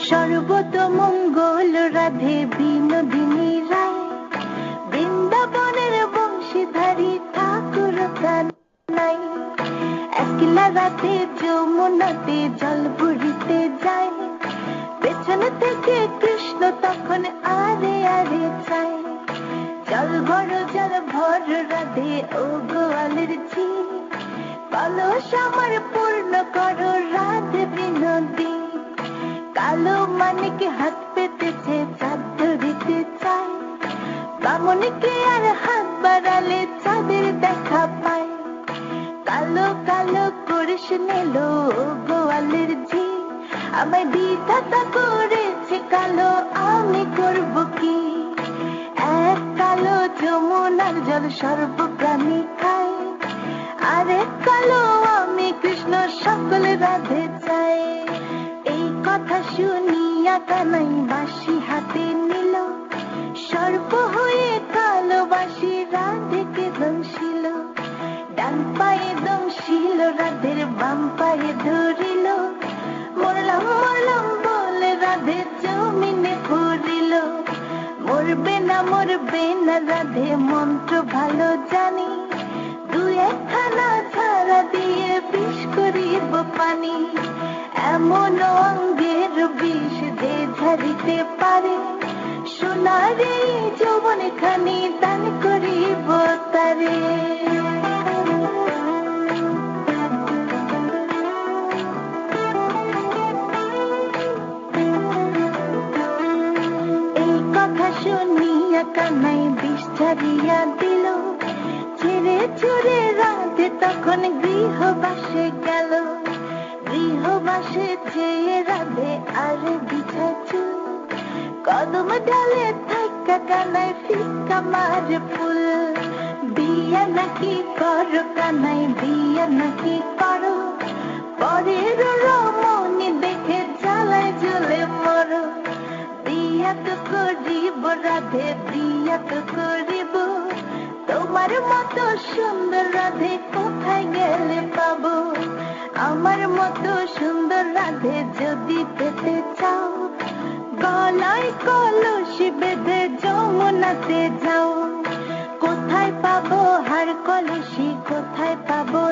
সর্বতমঙ্গল রাধে বিনোদিনী রায়, বৃন্দাবনের বংশীধারী ঠাকুর কানাই। একলা রাতে যমুনাতে জল ভরিতে যায়, পেছন থেকে কৃষ্ণ তখন আরে আরে চায়। জল ভর রাধে ও গোয়ালের ঝি, কলস আমার পূর্ণ করো রাধে বিনোদী। কালো মানিকে হাত পেতেছে চাঁদ ধরিতে চায়, বামনকে আর হাত বাড়ালে চাঁদের দেখা পায়। কালো কালো করিস নেলো গোয়ালের ঝি, আমায় বিধাতা করেছে কালো, আমি করব কি? এক কালো যমুনার জল সর্বপ্রাণী খায়, আরেক কালো আমি কৃষ্ণ সকল রাধে চাই। এই কথা শুনিয়া কানাই বাঁশি হাতে নিল, সর্প হয়ে কালো বাঁশি রাধেকে দংশিল। ডান পায়ে দংশিল রাধের, বাম পায়ে ধরিল, মরলাম মরলাম বলে রাধে জমিনে পড়িল। মরবে না রাধে মন্ত্র ভালো জানি, দু একখানা ঝাড়া দিয়ে বিষ করিব পানি। এমন অঙ্গের বিষ যে ঝাড়িতে পারে, সোনার এই যৌবন খানি দান করিব তারে। এই কথা শুনিয়া কানাই বিষ ছাড়িয়া দিল, ছেড়ে ছুড়ে রাধে তখন গৃহবাসে গেল। গৃহবাসে যেয়ে রাধে আর বিছায় চুল, কদম ডালে থাকা কানাই ফিক্কা মারে ফুল। বিয়া নাকি করো কানাই, বিয়া নাকি করো, পরের রমণী দেখে জ্বালায় জ্বলে মরো। বিয়া তো করিব রাধে, বিয়া তো করিব, তোমার মতো সুন্দর রাধে কোথায় গেলে পাবো? আমার মতো সুন্দর রাধে যদি পেতে চাও, গলায় কলসি বেঁধে যমুনাতে যাও। কোথায় পাবো হার কলসি, কোথায় পাবো